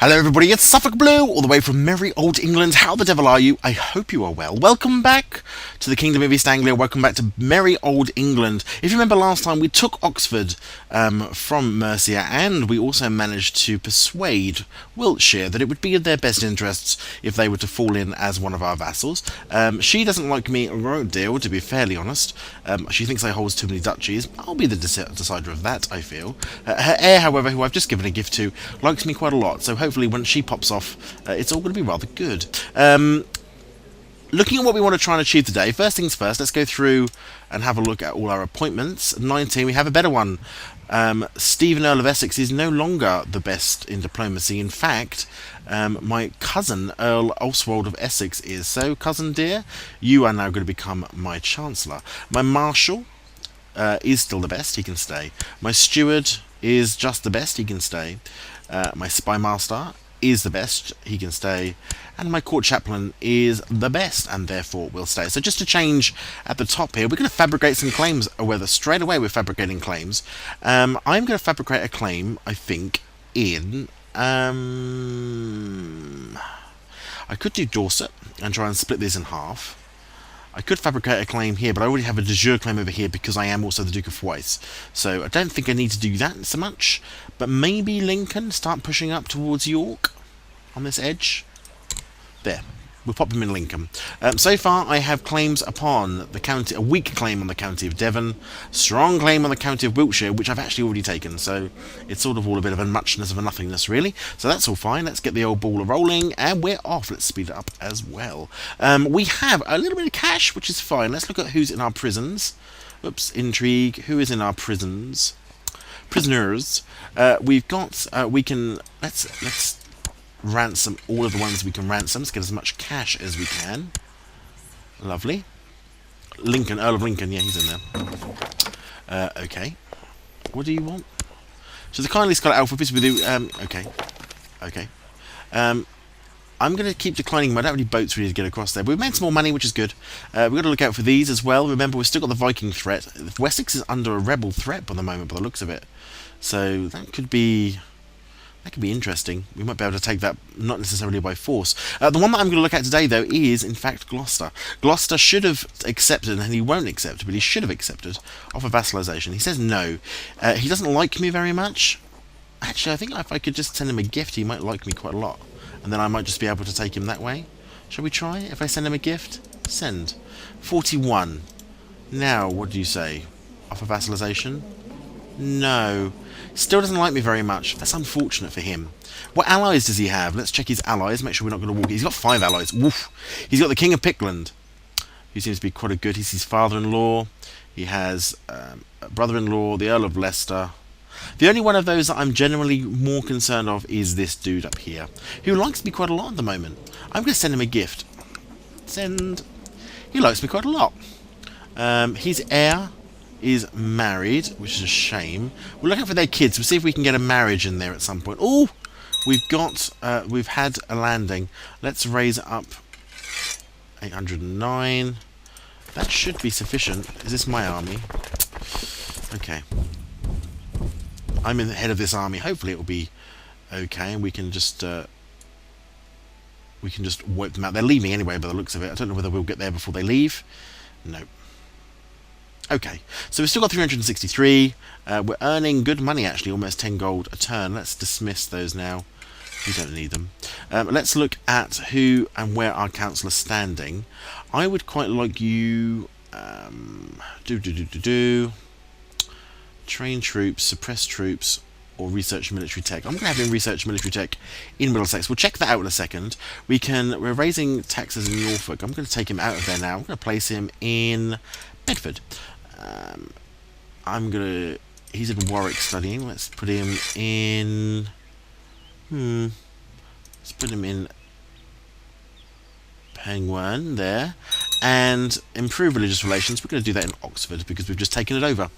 Hello everybody, it's SuffolkBlue, all the way from merry old England. How the devil are you? I hope you are well. Welcome back to the Kingdom of East Anglia. Welcome back to merry old England. If you remember last time, we took Oxford from Mercia, and we also managed to persuade Wiltshire that it would be in their best interests if they were to fall in as one of our vassals. She doesn't like me a great deal, to be fairly honest. She thinks I hold too many duchies. I'll be the decider of that, I feel. Her heir, however, who I've just given a gift to, likes me quite a lot, so hopefully when she pops off, it's all going to be rather good. Looking at what we want to try and achieve today, first things first, let's go through and have a look at all our appointments. 19, we have a better one. Stephen, Earl of Essex, is no longer the best in diplomacy. In fact, my cousin, Earl Oswald of Essex, is. So, cousin dear, you are now going to become my Chancellor. My Marshal is still the best, he can stay. My Steward is just the best, he can stay. My Spy Master is the best, he can stay, and my Court Chaplain is the best, and therefore will stay. So just to change at the top here, we're going to fabricate some claims, or whether straight away we're fabricating claims. I'm going to fabricate a claim, I think, in... I could do Dorset and try and split this in half. I could fabricate a claim here, but I already have a de jure claim over here because I am also the Duke of Foix. So I don't think I need to do that so much. But maybe Lincoln, start pushing up towards York on this edge. There. We'll pop him in Lincoln. So far, I have claims upon the county, a weak claim on the county of Devon, strong claim on the county of Wiltshire, which I've actually already taken. So it's sort of all a bit of a muchness of a nothingness, really. So that's all fine. Let's get the old ball rolling, and we're off. Let's speed it up as well. We have a little bit of cash, which is fine. Let's look at who's in our prisons. Oops, intrigue. Who is in our prisons? Prisoners. We've got. We can. Let's ransom all of the ones we can ransom. Let's get as much cash as we can. Lovely. Lincoln, Earl of Lincoln, yeah, he's in there. Okay. What do you want? So the kindly Scarlet Alphabet with you. Okay. I'm going to keep declining. I don't have any boats really to get across there. But we've made some more money, which is good. We've got to look out for these as well. Remember, we've still got the Viking threat. Wessex is under a rebel threat by the moment, by the looks of it. So that could be... That could be interesting. We might be able to take that, not necessarily by force. The one that I'm going to look at today, though, is, in fact, Gloucester. Gloucester should have accepted, and he won't accept, but he should have accepted, offer vassalization. He says no. He doesn't like me very much. Actually, I think if I could just send him a gift, he might like me quite a lot. And then I might just be able to take him that way. Shall we try? If I send him a gift? Send. 41. Now, what do you say? Offer vassalization? No. Still doesn't like me very much. That's unfortunate for him. What allies does he have? Let's check his allies. Make sure we're not going to walk. He's got 5 allies. Woof. He's got the King of Pickland, who seems to be quite a good. He's his father-in-law. He has a brother-in-law, the Earl of Leicester. The only one of those that I'm generally more concerned of is this dude up here, who likes me quite a lot at the moment. I'm going to send him a gift. Send. He likes me quite a lot. His heir is married, which is a shame. We're looking for their kids. We'll see if we can get a marriage in there at some point. Oh, we've had a landing. Let's raise it up. 809. That should be sufficient. Is this my army? Okay. I'm in the head of this army. Hopefully it will be okay, and we can just wipe them out. They're leaving anyway, by the looks of it. I don't know whether we'll get there before they leave. No. Okay, so we've still got 363. We're earning good money, actually, almost 10 gold a turn. Let's dismiss those now. We don't need them. Let's look at who and where our council is standing. I would quite like you... Train troops, suppress troops, or research military tech. I'm going to have him research military tech in Middlesex. We'll check that out in a second. We're raising taxes in Norfolk. I'm going to take him out of there now. I'm going to place him in Bedford. He's in Warwick studying. Let's put him in... Let's put him in Penguin there. And improve religious relations. We're going to do that in Oxford because we've just taken it over.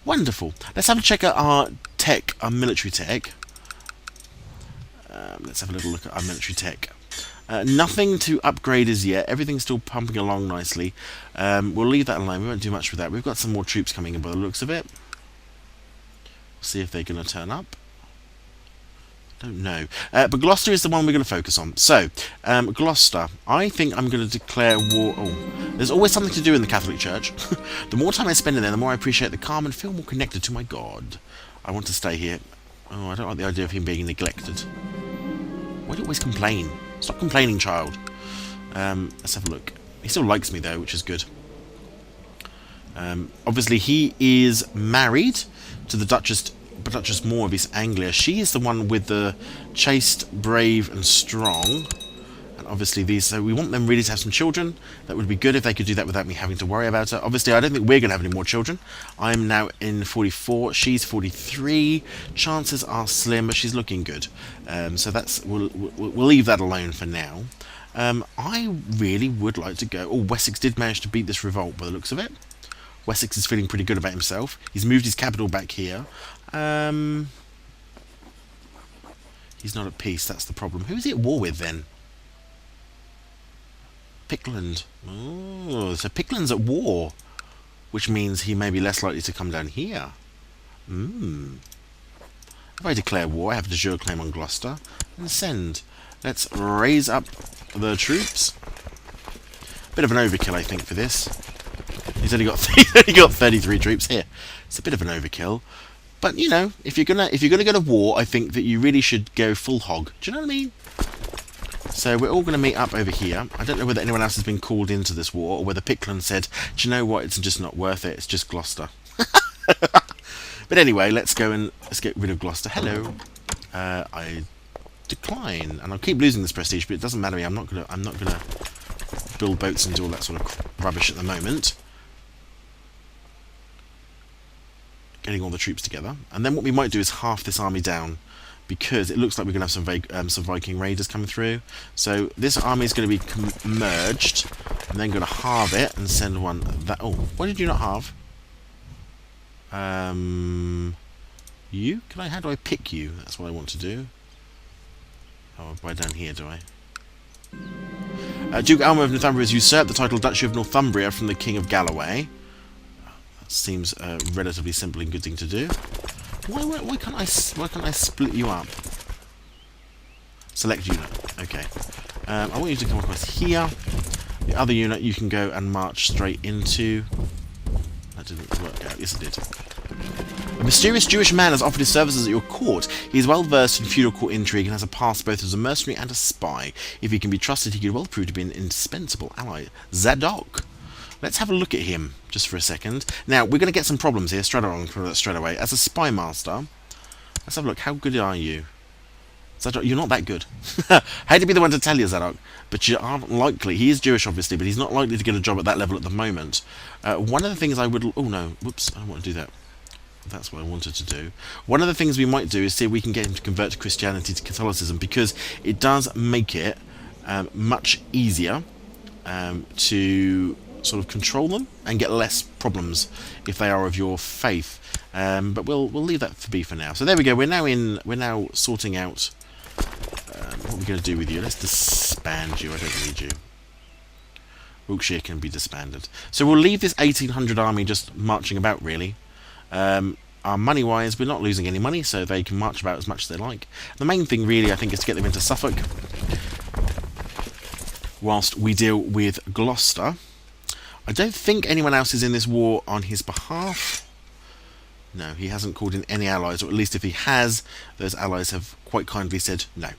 Wonderful. Let's have a check at our tech, our military tech. Let's have a little look at our military tech. Nothing to upgrade as yet. Everything's still pumping along nicely. We'll leave that alone. We won't do much with that. We've got some more troops coming in by the looks of it. See if they're going to turn up. Don't know. But Gloucester is the one we're going to focus on. So, Gloucester, I think I'm going to declare war. Oh, there's always something to do in the Catholic Church. The more time I spend in there, the more I appreciate the calm and feel more connected to my God. I want to stay here. Oh, I don't like the idea of him being neglected. Why do you always complain? Stop complaining, child. Let's have a look. He still likes me, though, which is good. Obviously, he is married to the Duchess More of East Anglia. She is the one with the chaste, brave, and strong. And obviously these, so we want them really to have some children. That would be good if they could do that without me having to worry about it. Obviously, I don't think we're going to have any more children. I'm now in 44. She's 43. Chances are slim, but she's looking good. So that's we'll leave that alone for now. I really would like to go. Oh, Wessex did manage to beat this revolt by the looks of it. Wessex is feeling pretty good about himself. He's moved his capital back here. He's not at peace, that's the problem. Who is he at war with, then? Pickland. Oh, so Pickland's at war, which means he may be less likely to come down here. If I declare war, I have de jure claim on Gloucester, and send. Let's raise up the troops. Bit of an overkill, I think, for this. He's only got 33 troops here. It's a bit of an overkill. But you know, if you're gonna go to war, I think that you really should go full hog. Do you know what I mean? So we're all gonna meet up over here. I don't know whether anyone else has been called into this war, or whether Pickland said, "Do you know what? It's just not worth it. It's just Gloucester." But anyway, let's get rid of Gloucester. Hello. I decline, and I'll keep losing this prestige, but it doesn't matter. I'm not gonna build boats and do all that sort of rubbish at the moment. Getting all the troops together, and then what we might do is half this army down, because it looks like we're going to have some Viking raiders coming through. So this army is going to be merged, and then going to halve it and send one that. Oh, why did you not halve? You? How do I pick you? That's what I want to do. Oh, by down here, do I? Duke Alma of Northumbria has usurped the title Duchy of Northumbria from the King of Galloway. Seems a relatively simple and good thing to do. Why can't I split you up? Select unit. Okay. I want you to come across here. The other unit you can go and march straight into. That didn't work out. Yes, it did. A mysterious Jewish man has offered his services at your court. He is well versed in feudal court intrigue and has a past both as a mercenary and a spy. If he can be trusted, he could well prove to be an indispensable ally. Zadok. Let's have a look at him just for a second. Now, we're going to get some problems here straight away. As a spy master, let's have a look. How good are you? Zadok, you're not that good. I hate to be the one to tell you, Zadok, but you aren't likely. He is Jewish, obviously, but he's not likely to get a job at that level at the moment. One of the things I would... Oh, no. Whoops. I don't want to do that. That's what I wanted to do. One of the things we might do is see if we can get him to convert to Christianity, to Catholicism, because it does make it much easier to sort of control them and get less problems if they are of your faith. But we'll leave that to be for now. So there we go. We're now sorting out what we're going to do with you. Let's disband you. I don't need you. Wiltshire can be disbanded. So we'll leave this 1800 army just marching about, really. Our money-wise, we're not losing any money, so they can march about as much as they like. The main thing, really, I think, is to get them into Suffolk, whilst we deal with Gloucester. I don't think anyone else is in this war on his behalf. No, he hasn't called in any allies, or at least if he has, those allies have quite kindly said, no,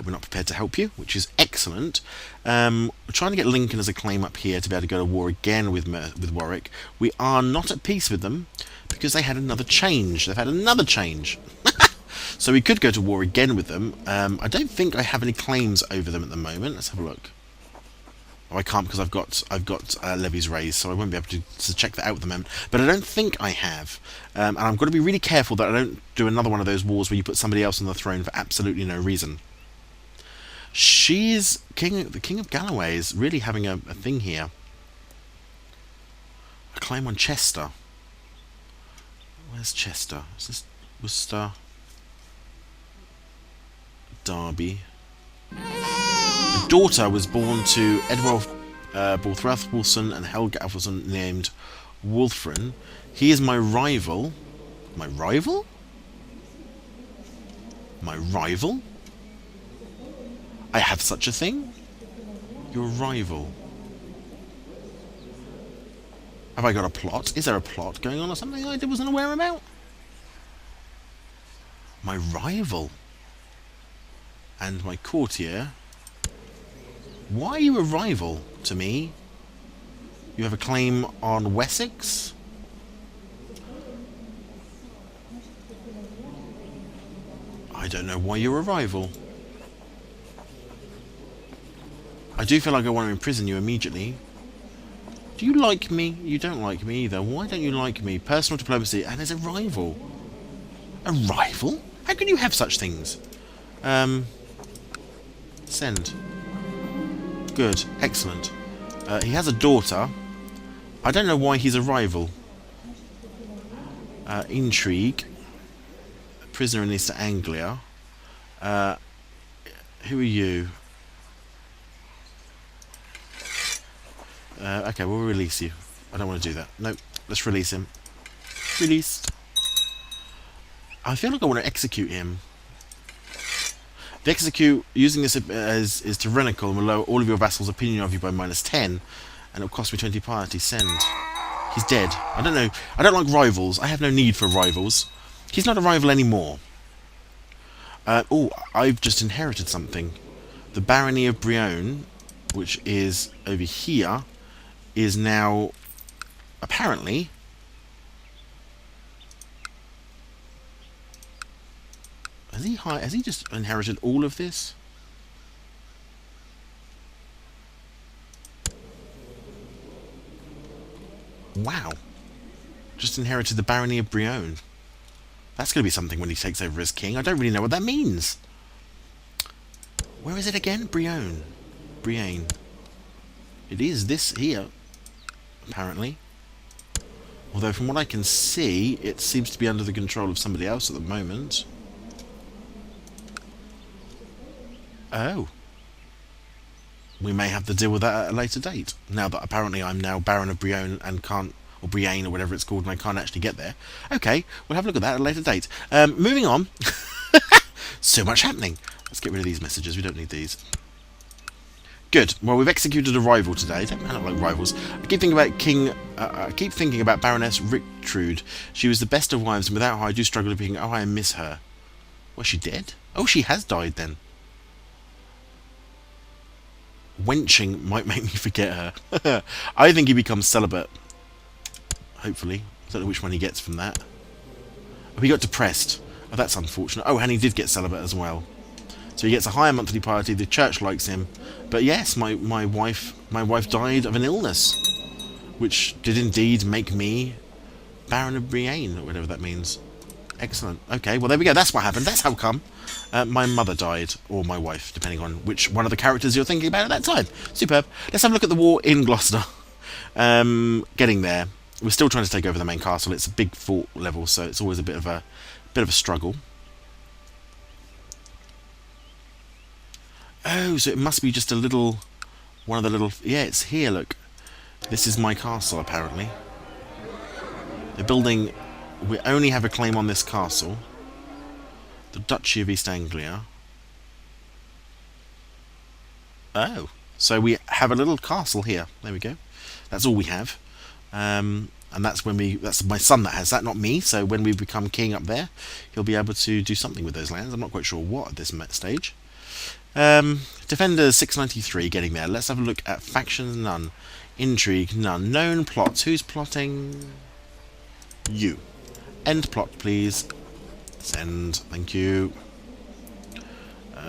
we're not prepared to help you, which is excellent. We're trying to get Lincoln as a claim up here to be able to go to war again with Warwick. We are not at peace with them, because they had another change. They've had another change. So we could go to war again with them. I don't think I have any claims over them at the moment. Let's have a look. Oh, I can't because I've got levies raised, so I won't be able to check that out at the moment. But I don't think I have, and I've got to be really careful that I don't do another one of those wars where you put somebody else on the throne for absolutely no reason. The King of Galloway is really having a thing here. A claim on Chester. Where's Chester? Is this Worcester? Derby. A daughter was born to Edward Borthrath Wilson and Helga Alfredson, named Wolfrin. He is my rival. My rival? My rival? I have such a thing? Your rival. Have I got a plot? Is there a plot going on or something I wasn't aware about? My rival. And my courtier. Why are you a rival to me? You have a claim on Wessex? I don't know why you're a rival. I do feel like I want to imprison you immediately. Do you like me? You don't like me either. Why don't you like me? Personal diplomacy. And there's a rival. A rival? How can you have such things? Send. Good. Excellent. He has a daughter. I don't know why he's a rival. Intrigue. Prisoner in East Anglia. Who are you? Okay, we'll release you. I don't want to do that. Nope. Let's release him. Released. I feel like I want to execute him. The execute, using this is tyrannical and will lower all of your vassals' opinion of you by -10, and it'll cost me 20 piety. Send. He's dead. I don't know. I don't like rivals. I have no need for rivals. He's not a rival anymore. Oh, I've just inherited something. The Barony of Brionne, which is over here, is now apparently has he just inherited all of this? Wow. Just inherited the Barony of Brionne. That's going to be something when he takes over as king. I don't really know what that means. Where is it again? Brionne. Brienne. It is this here, apparently. Although from what I can see, it seems to be under the control of somebody else at the moment. Oh. We may have to deal with that at a later date. Now that apparently I'm now Baron of Brionne and can't, or Brienne or whatever it's called, and I can't actually get there. Okay, we'll have a look at that at a later date. Moving on. So much happening. Let's get rid of these messages. We don't need these. Good. Well, we've executed a rival today. Don't matter like rivals. I keep thinking about Baroness Richtrude. She was the best of wives, and without her, I do struggle to be. Oh, I miss her. Was she dead? Oh, she has died then. Wenching might make me forget her. I think he becomes celibate. Hopefully. I don't know which one he gets from that. Oh, he got depressed. Oh, that's unfortunate. Oh, and he did get celibate as well. So he gets a higher monthly piety. The church likes him. But yes, my wife died of an illness, which did indeed make me Baron of Brienne, or whatever that means. Excellent. Okay, well there we go. That's what happened. That's how come. My mother died, or my wife, depending on which one of the characters you're thinking about at that time. Superb. Let's have a look at the war in Gloucester. Getting there. We're still trying to take over the main castle. It's a big fort level, so it's always a bit of a struggle. Oh, so it must be just a little... one of the little... yeah, it's here, look. This is my castle, apparently. They're building... we only have a claim on this castle. The Duchy of East Anglia. Oh. So we have a little castle here. There we go. That's all we have. And that's when we... that's my son that has that, not me. So when we become king up there, he'll be able to do something with those lands. I'm not quite sure what at this stage. Defenders 693, getting there. Let's have a look at factions, none. Intrigue, none. Known plots. Who's plotting? You. End plot, please. Send. Thank you.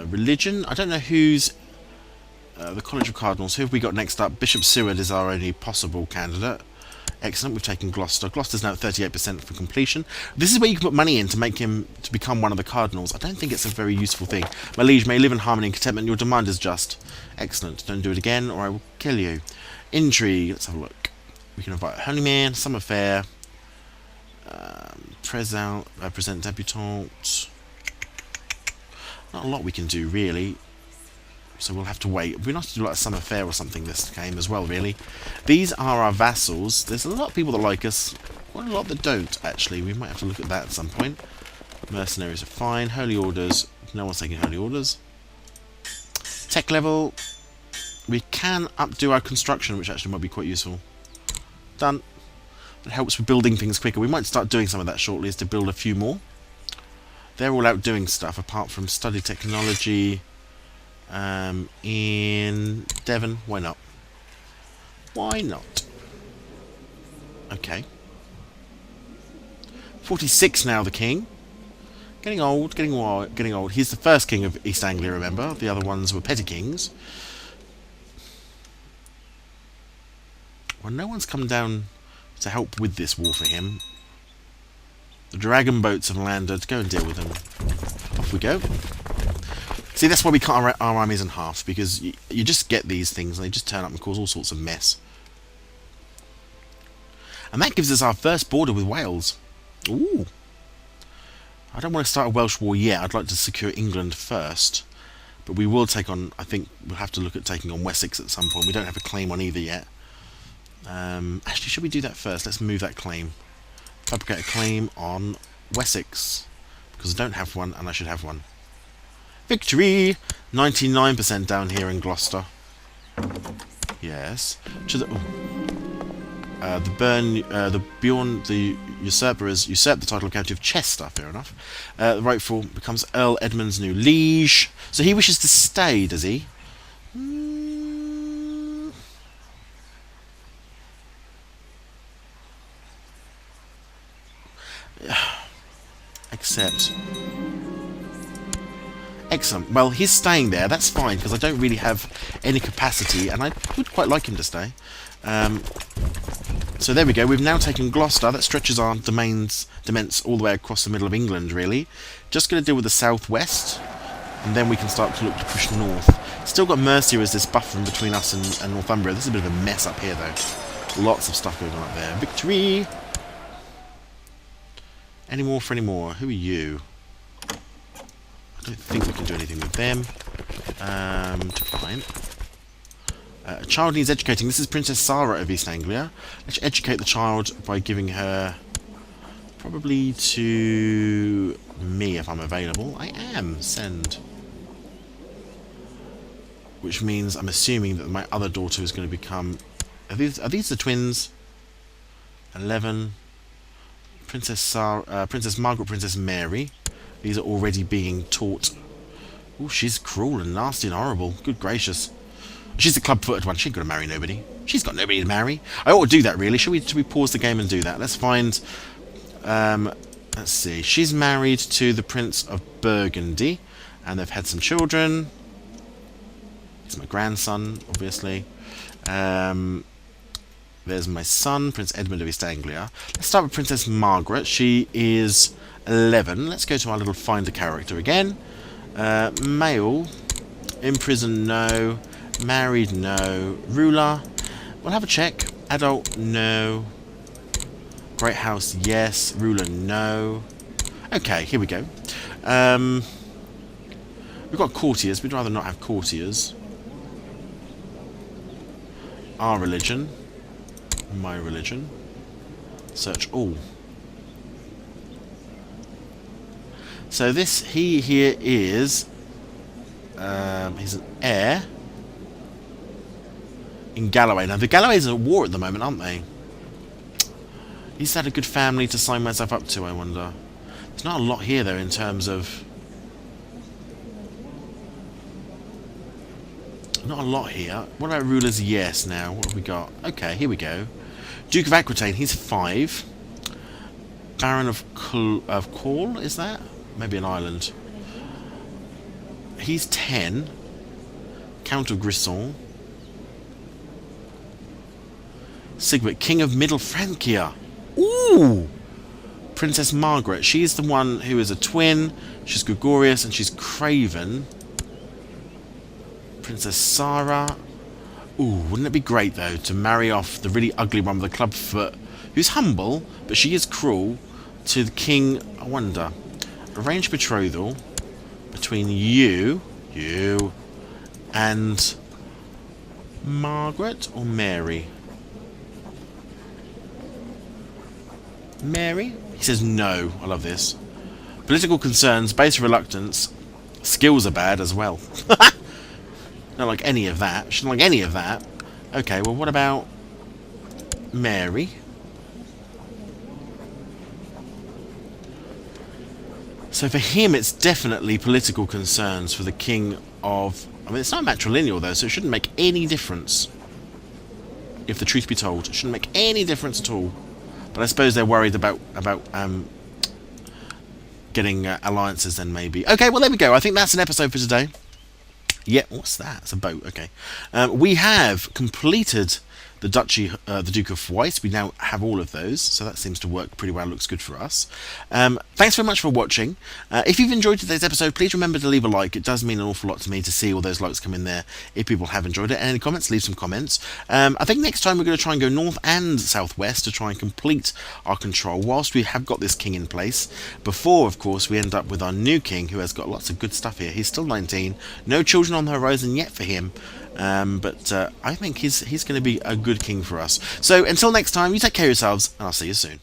Religion. I don't know who's... the College of Cardinals. Who have we got next up? Bishop Seward is our only possible candidate. Excellent. We've taken Gloucester. Gloucester's now at 38% for completion. This is where you can put money in to make him to become one of the cardinals. I don't think it's a very useful thing. My liege may live in harmony and contentment. Your demand is just. Excellent. Don't do it again, or I will kill you. Intrigue. Let's have a look. We can invite Honeyman, Summer Fair, present debutante. Not a lot we can do really. So we'll have to wait. We're not to do like a summer fair or something this game as well, really. These are our vassals. There's a lot of people that like us. Quite a lot that don't, actually. We might have to look at that at some point. Mercenaries are fine. Holy Orders, No one's taking holy orders. Tech level. We can updo our construction, which actually might be quite useful. Done. It helps with building things quicker. We might start doing some of that shortly, is to build a few more. They're all out doing stuff, apart from study technology in Devon. Why not? Why not? Okay. 46 now, the king. Getting old, getting old. He's the first king of East Anglia, remember? The other ones were petty kings. Well, no one's come down to help with this war for him. The dragon boats have landed. Go and deal with them. Off we go. See, that's why we cut our armies in half, because you just get these things and they just turn up and cause all sorts of mess. And that gives us our first border with Wales. Ooh. I don't want to start a Welsh war yet. I'd like to secure England first. But we will take on, I think we'll have to look at taking on Wessex at some point. We don't have a claim on either yet. Actually, should we do that first? Let's move that claim. Fabricate a claim on Wessex. Because I don't have one, and I should have one. Victory! 99% down here in Gloucester. Yes. To the... the Bjorn, the usurper, has usurped the title of County of Chester. Fair enough. The rightful becomes Earl Edmund's new liege. So he wishes to stay, does he? Accept. Excellent. Well, he's staying there. That's fine, because I don't really have any capacity, and I would quite like him to stay. So there we go. We've now taken Gloucester. That stretches our domains all the way across the middle of England, really. Just going to deal with the southwest, and then we can start to look to push north. Still got Mercia as this buffer in between us and Northumbria. This is a bit of a mess up here, though. Lots of stuff going on up there. Victory! Any more for any more? Who are you? I don't think we can do anything with them. Fine. A child needs educating. This is Princess Sarah of East Anglia. Let's educate the child by giving her... probably to me if I'm available. I am. Send. Which means I'm assuming that my other daughter is going to become... Are these the twins? 11. Princess Sarah, Princess Margaret, Princess Mary. These are already being taught. Oh, she's cruel and nasty and horrible. Good gracious. She's the club-footed one. She ain't going to marry nobody. She's got nobody to marry. I ought to do that, really. Should we pause the game and do that? Let's find... let's see. She's married to the Prince of Burgundy. And they've had some children. He's my grandson, obviously. There's my son, Prince Edmund of East Anglia. Let's start with Princess Margaret. She is 11. Let's go to our little finder character again. Male. Imprisoned, no. Married, no. Ruler. We'll have a check. Adult, no. Great House, yes. Ruler, no. Okay, here we go. We've got courtiers. We'd rather not have courtiers. Our religion. My religion. Search all. So he here is he's an heir in Galloway. Now the Galloways are at war at the moment, aren't they? He's had a good family to sign myself up to, I wonder. There's not a lot here though in terms of... Not a lot here. What about rulers? Yes, now. What have we got? Okay, here we go. Duke of Aquitaine, he's 5. Baron of Corl, is that? Maybe an island. He's 10. Count of Grisson. Sigbert, King of Middle Francia. Ooh! Princess Margaret, she's the one who is a twin. She's Gregorious and she's Craven. Princess Sarah. Ooh, wouldn't it be great, though, to marry off the really ugly one with the club foot, who's humble, but she is cruel, to the king, I wonder. Arrange betrothal between you, and Margaret or Mary? Mary? He says no. I love this. Political concerns, base reluctance. Skills are bad as well. Not like any of that. Shouldn't like any of that. Okay, well, what about Mary? So for him, it's definitely political concerns for the king of... I mean, it's not matrilineal, though, so it shouldn't make any difference. If the truth be told, it shouldn't make any difference at all. But I suppose they're worried about getting alliances then, maybe. Okay, well, there we go. I think that's an episode for today. Yeah, what's that? It's a boat. Okay. We have completed the Duchy, the Duke of Weiss. We now have all of those, so that seems to work pretty well. Looks good for us. Thanks very much for watching. If you've enjoyed today's episode, please remember to leave a like. It does mean an awful lot to me to see all those likes come in there. If people have enjoyed it, and any comments, leave some comments. I think next time we're going to try and go north and southwest to try and complete our control, whilst we have got this king in place. Before, of course, we end up with our new king, who has got lots of good stuff here. He's still 19, no children on the horizon yet for him. But I think he's going to be a good king for us. So until next time, you take care of yourselves, and I'll see you soon.